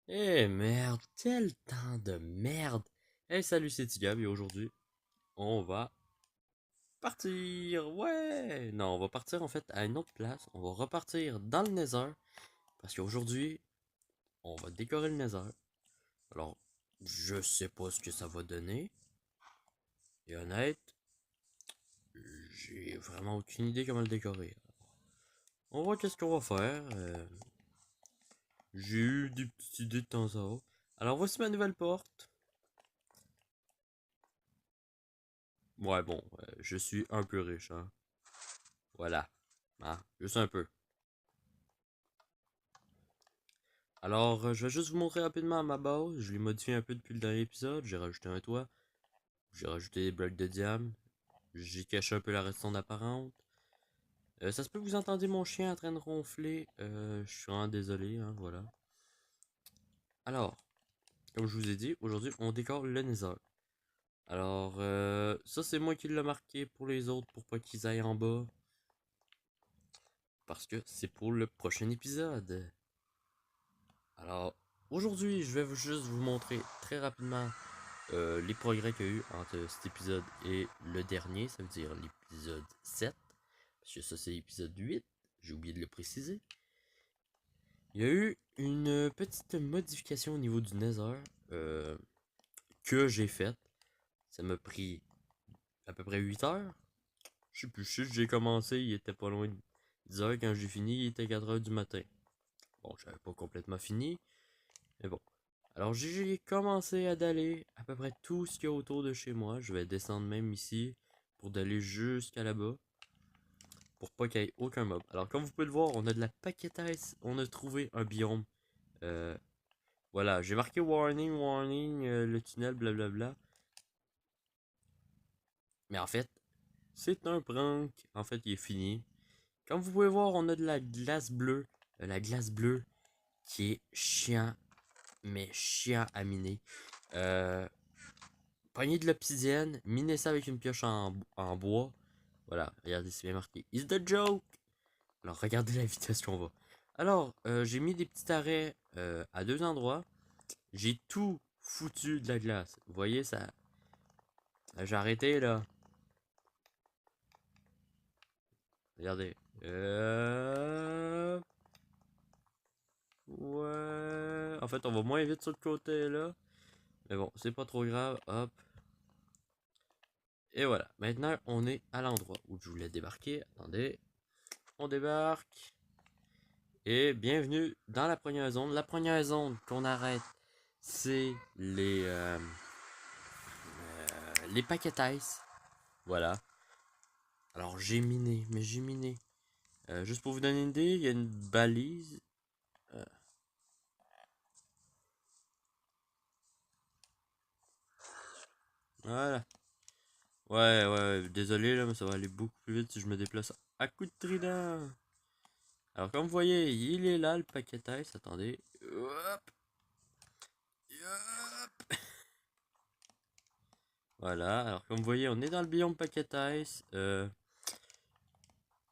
Eh merde, quel temps de merde! Hey salut c'est Tigab et aujourd'hui on va partir! Ouais! Non, on va partir en fait à une autre place. On va repartir dans le Nether parce qu'aujourd'hui on va décorer le Nether. Alors, je sais pas ce que ça va donner. Et honnête, j'ai vraiment aucune idée comment le décorer. On va voir qu'est-ce qu'on va faire. J'ai eu des petites idées de temps à autre. Alors voici ma nouvelle porte. Ouais bon, je suis un peu riche, hein. Voilà. Ah, juste un peu. Alors, je vais juste vous montrer rapidement ma base. Je l'ai modifié un peu depuis le dernier épisode. J'ai rajouté un toit. J'ai rajouté des blocs de diamant. J'ai caché un peu la redstone apparente. Ça se peut que vous entendiez mon chien en train de ronfler. Je suis vraiment désolé, hein, voilà. Alors, comme je vous ai dit, aujourd'hui, on décore le Nether. Alors, ça, c'est moi qui l'ai marqué pour les autres, pour pas qu'ils aillent en bas. Parce que c'est pour le prochain épisode. Alors, aujourd'hui, je vais juste vous montrer très rapidement les progrès qu'il y a eu entre cet épisode et le dernier, ça veut dire l'épisode 7. Parce que ça, c'est l'épisode 8. J'ai oublié de le préciser. Il y a eu une petite modification au niveau du Nether euh, que j'ai faite. Ça m'a pris à peu près 8 heures. Je sais plus, je sais que j'ai commencé, il était pas loin de 10 heures. Quand j'ai fini, il était 4 heures du matin. Bon, j'avais pas complètement fini, mais bon. Alors j'ai commencé à d'aller à peu près tout ce qu'il y a autour de chez moi. Je vais descendre même ici pour d'aller jusqu'à là-bas. Pour pas qu'il y ait aucun mob. Alors comme vous pouvez le voir, on a de la paquetasse. On a trouvé un biome. Euh, voilà, j'ai marqué warning, warning, le tunnel, blablabla. Mais en fait, c'est un prank. En fait, il est fini. Comme vous pouvez voir, on a de la glace bleue. La glace bleue qui est chiant, mais chiant à miner. Euh, Pogner de l'obsidienne, miner ça avec une pioche en bois. Voilà, regardez, c'est bien marqué. Is the joke? Alors, regardez la vitesse qu'on va. Alors, j'ai mis des petits arrêts à deux endroits. J'ai tout foutu de la glace. Vous voyez, ça. J'ai arrêté là. Regardez. Ouais. En fait, on va moins vite sur le côté là. Mais bon, c'est pas trop grave. Hop. Et voilà. Maintenant, on est à l'endroit où je voulais débarquer. Attendez. On débarque. Et bienvenue dans la première zone. La première zone qu'on arrête, c'est les paquets ice. Voilà. Alors j'ai miné, mais j'ai miné. Juste pour vous donner une idée, il y a une balise. Euh, voilà. Ouais, désolé là, mais ça va aller beaucoup plus vite si je me déplace à coup de trident. Alors comme vous voyez, il est là le paquet ice. Attendez. Hop, hop. Voilà. Alors comme vous voyez, on est dans le biome paquet ice.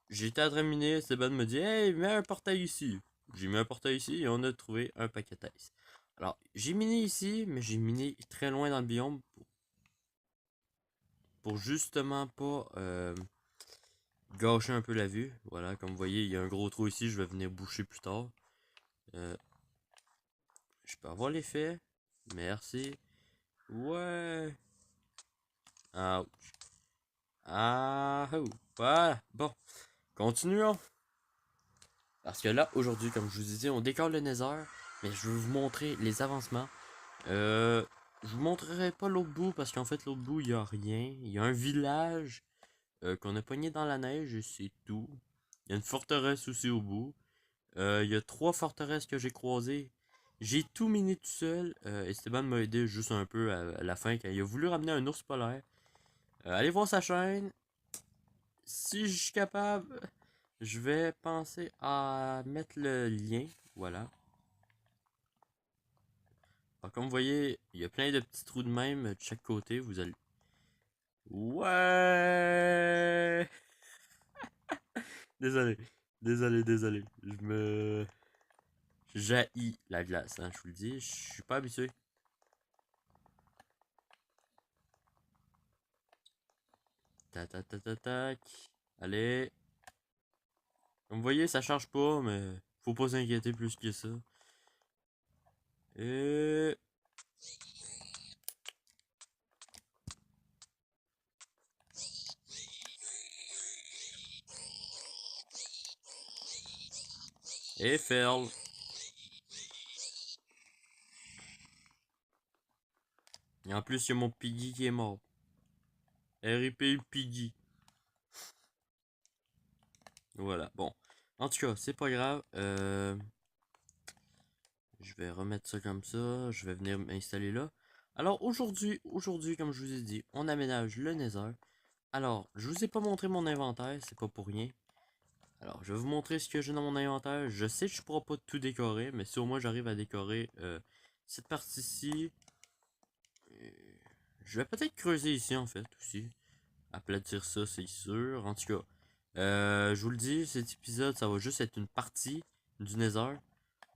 J'étais en train de miner, Esteban me dit hey, mets un portail ici. J'ai mis un portail ici et on a trouvé un paquet ice. Alors, j'ai miné ici, mais j'ai miné très loin dans le biome pour justement pas gâcher un peu la vue. Voilà, comme vous voyez, il y a un gros trou ici, je vais venir boucher plus tard. Euh, je peux avoir l'effet. Merci. Ouais. Ouch. Ah, oh. Voilà. Bon, continuons. Parce que là, aujourd'hui, comme je vous disais, on décore le Nether, mais je veux vous montrer les avancements. Je vous montrerai pas l'autre bout parce qu'en fait l'autre bout il y a rien. Il y a un village qu'on a pogné dans la neige et c'est tout. Il y a une forteresse aussi au bout. Il y a trois forteresses que j'ai croisées. J'ai tout miné tout seul. Esteban m'a aidé juste un peu à la fin quand il a voulu ramener un ours polaire. Allez voir sa chaîne. Si je suis capable, je vais penser à mettre le lien. Voilà. Alors, comme vous voyez, il y a plein de petits trous de même de chaque côté. Vous allez. Ouais! Désolé. Désolé. Je me. J'haïs la glace, hein, je vous le dis. Je suis pas habitué. Tac, tac, tac, tac, tac. Allez. Comme vous voyez, ça charge pas, mais faut pas s'inquiéter plus que ça. Et... Et ferle. Et en plus, il y a mon Piggy qui est mort. R.I.P. Piggy. Voilà, bon. En tout cas, c'est pas grave. Je vais remettre ça comme ça. Je vais venir m'installer là. Alors aujourd'hui, comme je vous ai dit, on aménage le Nether. Alors, je vous ai pas montré mon inventaire, c'est pas pour rien. Alors, je vais vous montrer ce que j'ai dans mon inventaire. Je sais que je pourrai pas tout décorer, mais si au moins j'arrive à décorer cette partie-ci, je vais peut-être creuser ici en fait aussi. Aplatir ça, c'est sûr. En tout cas, je vous le dis, cet épisode, ça va juste être une partie du Nether.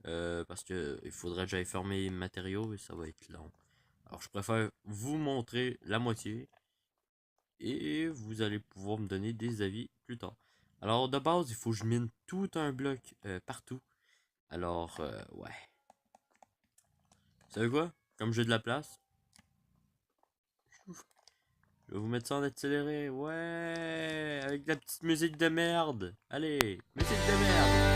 Parce que il faudrait que j'aille fermer les matériaux et ça va être long. Alors je préfère vous montrer la moitié et vous allez pouvoir me donner des avis plus tard. Alors de base, il faut que je mine tout un bloc partout. Alors ouais. Vous savez quoi? Comme j'ai de la place, je vais vous mettre ça en accéléré. Ouais, avec la petite musique de merde. Allez, musique de merde.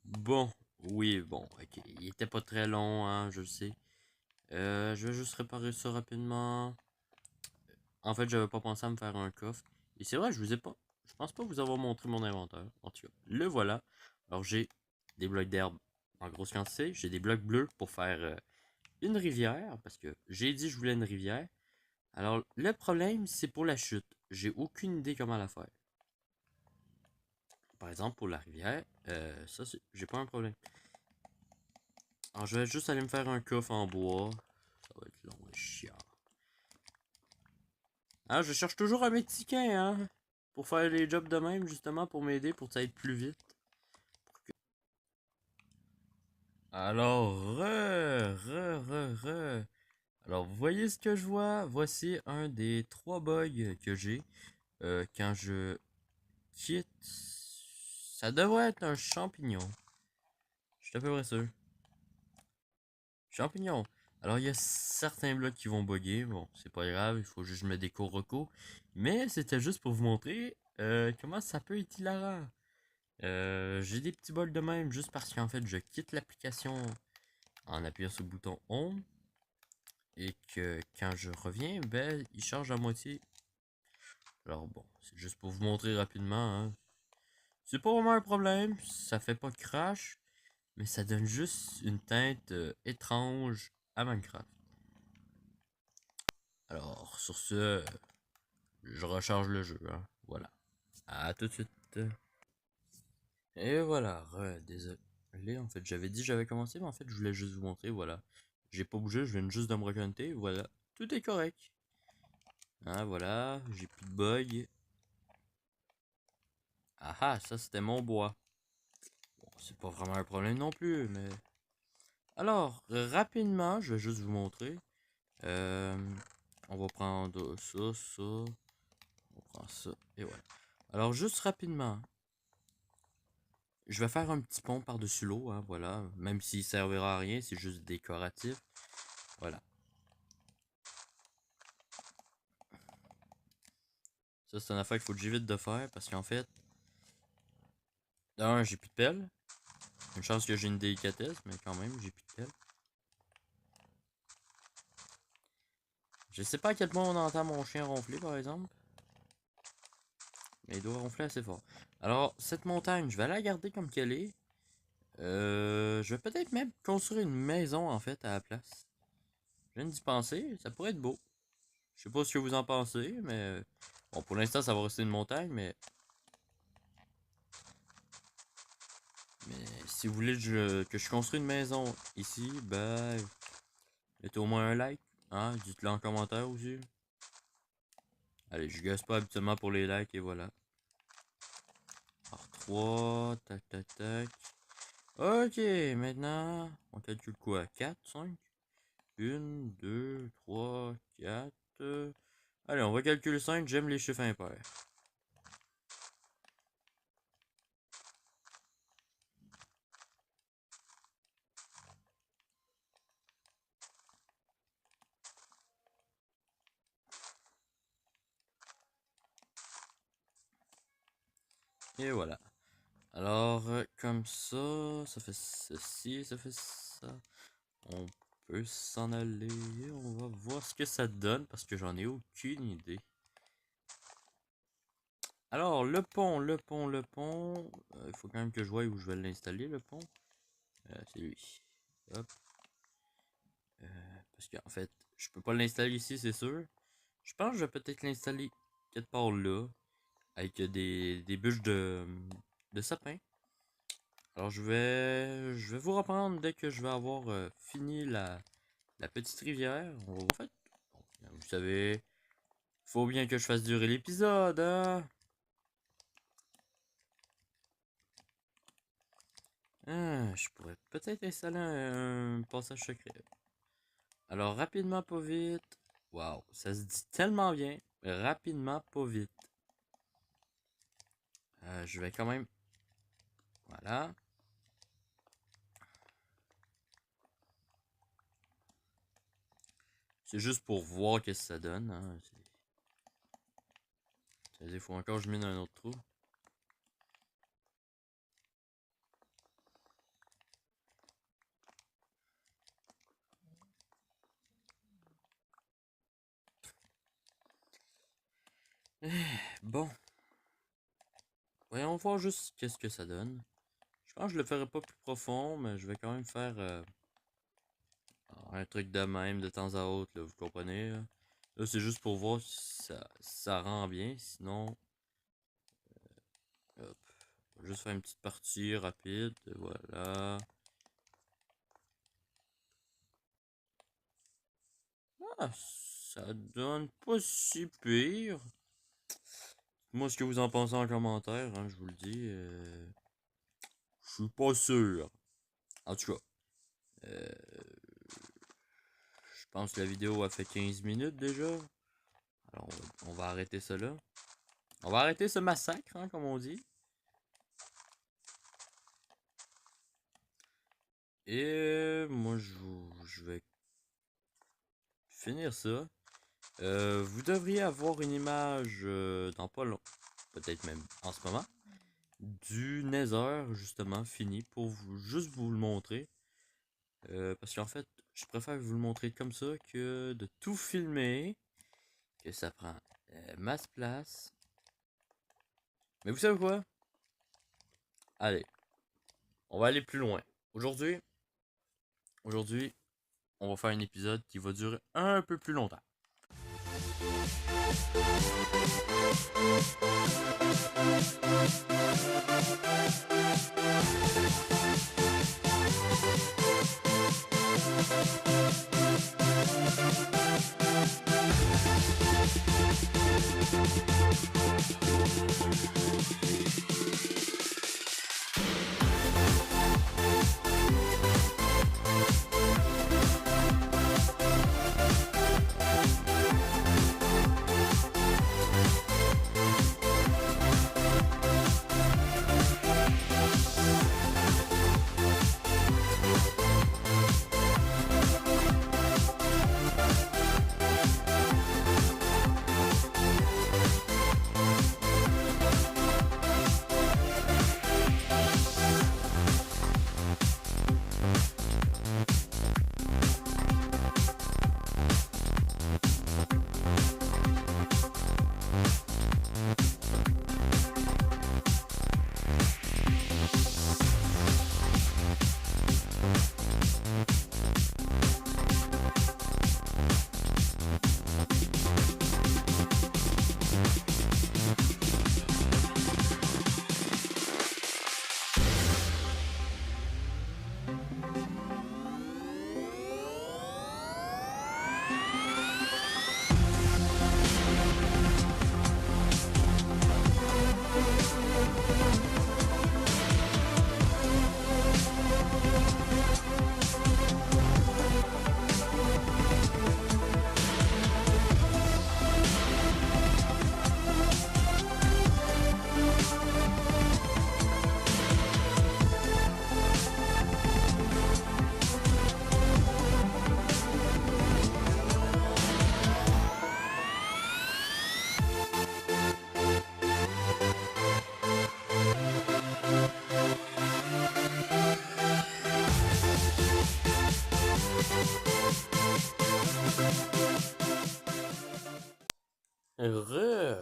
Bon, oui, bon, ok. Il était pas très long, hein, je le sais. Je vais juste réparer ça rapidement. En fait, j'avais pas pensé à me faire un coffre. Et c'est vrai, je vous ai pas. Je pense pas vous avoir montré mon inventaire. En tout cas, le voilà. Alors, j'ai des blocs d'herbe en grosse quantité. J'ai des blocs bleus pour faire une rivière. Parce que j'ai dit que je voulais une rivière. Alors, le problème, c'est pour la chute. J'ai aucune idée comment la faire. Par exemple, pour la rivière, ça, j'ai pas un problème. Alors, je vais juste aller me faire un coffre en bois. Ça va être long et chiant. Ah, je cherche toujours un Mexicain, hein. Pour faire les jobs de même, justement, pour m'aider, pour que ça aille plus vite. Alors, Alors, vous voyez ce que je vois? Voici un des 3 bugs que j'ai. Quand je quitte... Ça devrait être un champignon. Je suis à peu près sûr. Champignon. Alors, il y a certains blocs qui vont bugger. Bon, c'est pas grave, il faut juste que je me déco reco. Mais c'était juste pour vous montrer comment ça peut être hilarant. J'ai des petits bols de même juste parce qu'en fait, je quitte l'application en appuyant sur le bouton Home. Et que quand je reviens, ben, il charge à moitié. Alors bon, c'est juste pour vous montrer rapidement. Hein. C'est pas vraiment un problème, ça fait pas crash, mais ça donne juste une teinte étrange à Minecraft. Alors, sur ce, je recharge le jeu. Hein. Voilà. À tout de suite. Et voilà, désolé, en fait, j'avais dit que j'avais commencé, mais en fait, je voulais juste vous montrer, voilà. J'ai pas bougé, je viens juste de me reconnecter, voilà. Tout est correct. Ah, voilà, j'ai plus de bug. Ah ah, ça c'était mon bois. Bon, c'est pas vraiment un problème non plus, mais... Alors, rapidement, je vais juste vous montrer. On va prendre ça. On prend ça, et voilà. Alors, juste rapidement, je vais faire un petit pont par-dessus l'eau, hein, voilà. Même s'il servira à rien, c'est juste décoratif. Voilà. Ça, c'est une affaire qu'il faut que j'évite de faire, parce qu'en fait... D'un, j'ai plus de pelle. Une chance que j'ai une délicatesse, mais quand même, j'ai plus de pelle. Je sais pas à quel point on entend mon chien ronfler, par exemple. Mais il doit ronfler assez fort. Alors, cette montagne, je vais la garder comme qu'elle est. Je vais peut-être même construire une maison en fait à la place. Je viens d'y penser, ça pourrait être beau. Je sais pas ce que vous en pensez, mais bon, pour l'instant ça va rester une montagne, mais si vous voulez que je construise une maison ici, ben mettez au moins un like, hein, dites-le en commentaire aussi. Allez, je gasse pas habituellement pour les likes et voilà. Par 3, tac tac tac. Ok, maintenant, on calcule quoi? 4, 5? 1, 2, 3, 4. Allez, on va calculer 5, j'aime les chiffres impairs. Et voilà. Alors, comme ça fait ceci, ça fait ça. On peut s'en aller. On va voir ce que ça donne parce que j'en ai aucune idée. Alors, le pont. Il faut quand même que je voie où je vais l'installer, le pont. C'est lui. Hop. Parce qu'en fait, je peux pas l'installer ici, c'est sûr. Je pense que je vais peut-être l'installer quelque part là. Avec des bûches de sapin. Alors je vais vous reprendre dès que je vais avoir fini la petite rivière. En fait, bon, vous savez, faut bien que je fasse durer l'épisode, hein? Je pourrais peut-être installer un passage secret. Alors rapidement, pas vite. Waouh, ça se dit tellement bien. Rapidement, pas vite. Je vais quand même. Voilà. C'est juste pour voir qu'est-ce que ça donne. Hein. Il faut encore que je mine un autre trou. Bon. Voyons voir juste qu'est-ce que ça donne. Je pense que je le ferai pas plus profond, mais je vais quand même faire un truc de même de temps à autre, là, vous comprenez? Là, c'est juste pour voir si ça rend bien. Sinon, hop. On va juste faire une petite partie rapide. Voilà. Ah, ça donne pas si pire. Moi, ce que vous en pensez en commentaire, hein, je vous le dis. Je suis pas sûr. En tout cas, euh, je pense que la vidéo a fait 15 minutes déjà. Alors, on va arrêter ça là. On va arrêter ce massacre, hein, comme on dit. Et moi, je vais finir ça. Vous devriez avoir une image dans pas long, peut-être même en ce moment, du Nether, justement, fini, pour juste vous le montrer. Parce qu'en fait, je préfère vous le montrer comme ça que de tout filmer, que ça prend masse place. Mais vous savez quoi? Allez, on va aller plus loin. Aujourd'hui, on va faire un épisode qui va durer un peu plus longtemps.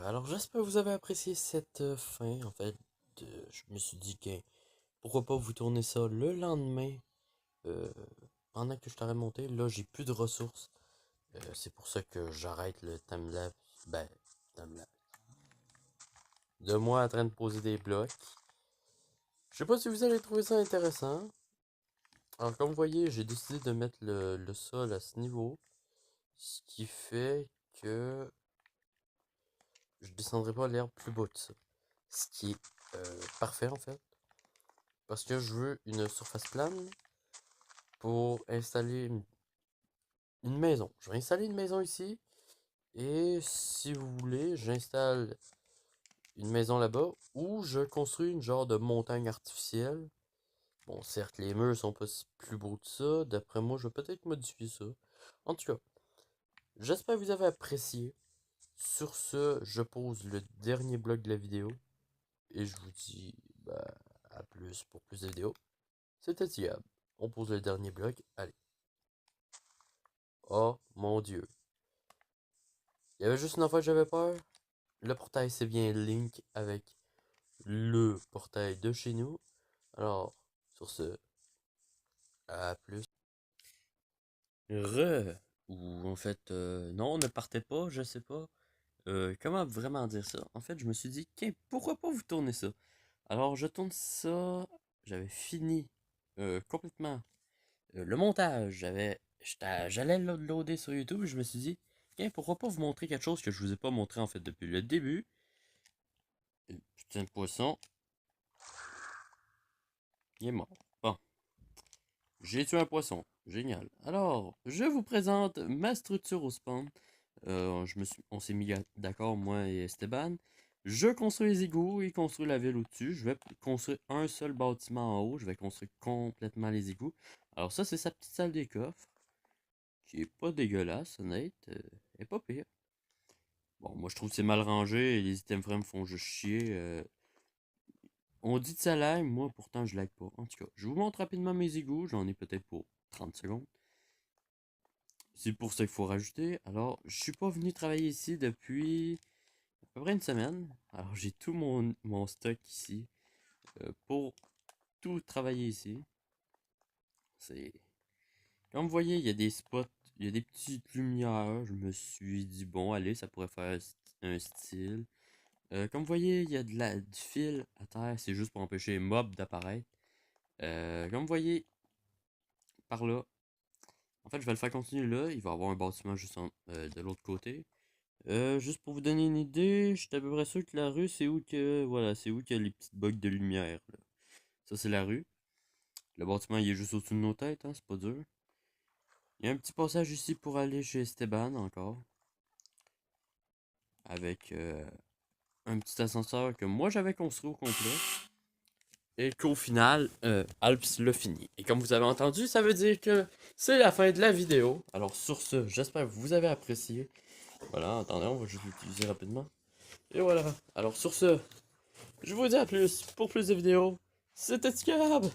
Alors j'espère que vous avez apprécié cette fin. En fait, je me suis dit que pourquoi pas vous tourner ça le lendemain euh, pendant que je t'aurais monté. Là, j'ai plus de ressources. C'est pour ça que j'arrête le timelapse. Ben, timelapse. De moi en train de poser des blocs. Je sais pas si vous allez trouver ça intéressant. Alors, comme vous voyez, j'ai décidé de mettre le sol à ce niveau. Ce qui fait que je descendrai pas l'herbe plus bas que ça. Ce qui est parfait en fait. Parce que je veux une surface plane pour installer une maison. Je vais installer une maison ici. Et si vous voulez, j'installe une maison là-bas où je construis une genre de montagne artificielle. Bon, certes, les murs sont pas plus beaux que ça. D'après moi, je vais peut-être modifier ça. En tout cas, j'espère que vous avez apprécié. Sur ce, je pose le dernier bloc de la vidéo. Et je vous dis bah, à plus pour plus de vidéos. C'était Tiab. On pose le dernier bloc. Allez. Oh mon dieu. Il y avait juste une fois que j'avais peur. Le portail, c'est bien Link avec le portail de chez nous. Alors, sur ce, à plus. Ou en fait, non, ne partez pas, je sais pas. Comment vraiment dire ça? En fait, je me suis dit, pourquoi pas vous tourner ça? Alors, je tourne ça. J'avais fini complètement le montage. J'allais le loader sur YouTube. Je me suis dit, pourquoi pas vous montrer quelque chose que je vous ai pas montré en fait depuis le début. Putain de poisson. Il est mort. Bon. J'ai tué un poisson. Génial. Alors, je vous présente ma structure au spawn. On s'est mis d'accord, moi et Esteban. Je construis les égouts, il construit la ville au-dessus. Je vais construire un seul bâtiment en haut. Je vais construire complètement les égouts. Alors ça, c'est sa petite salle des coffres. Qui est pas dégueulasse, honnête. Elle est pas pire. Bon, moi je trouve que c'est mal rangé et les items frames font juste chier. On dit de ça lag, moi pourtant je lag pas. En tout cas, je vous montre rapidement mes égouts. J'en ai peut-être pour 30 secondes. C'est pour ça qu'il faut rajouter. Alors, je suis pas venu travailler ici depuis à peu près une semaine. Alors, j'ai tout mon stock ici pour tout travailler ici. C'est comme vous voyez, il y a des spots, il y a des petites lumières. Je me suis dit, bon, allez, ça pourrait faire un style. Comme vous voyez, il y a du fil à terre. C'est juste pour empêcher les mobs d'apparaître. Comme vous voyez, par là. En fait, je vais le faire continuer là. Il va y avoir un bâtiment juste de l'autre côté. Juste pour vous donner une idée, je suis à peu près sûr que la rue, c'est où que. Voilà, c'est où qu'il y a les petites bugs de lumière, là. Ça, c'est la rue. Le bâtiment, il est juste au-dessus de nos têtes, hein, c'est pas dur. Il y a un petit passage ici pour aller chez Esteban encore. Avec un petit ascenseur que moi j'avais construit au complet. Et qu'au final, Alps l'a fini. Et comme vous avez entendu, ça veut dire que c'est la fin de la vidéo. Alors sur ce, j'espère que vous avez apprécié. Voilà, attendez, on va juste l'utiliser rapidement. Et voilà. Alors sur ce, je vous dis à plus pour plus de vidéos. C'était Ticab!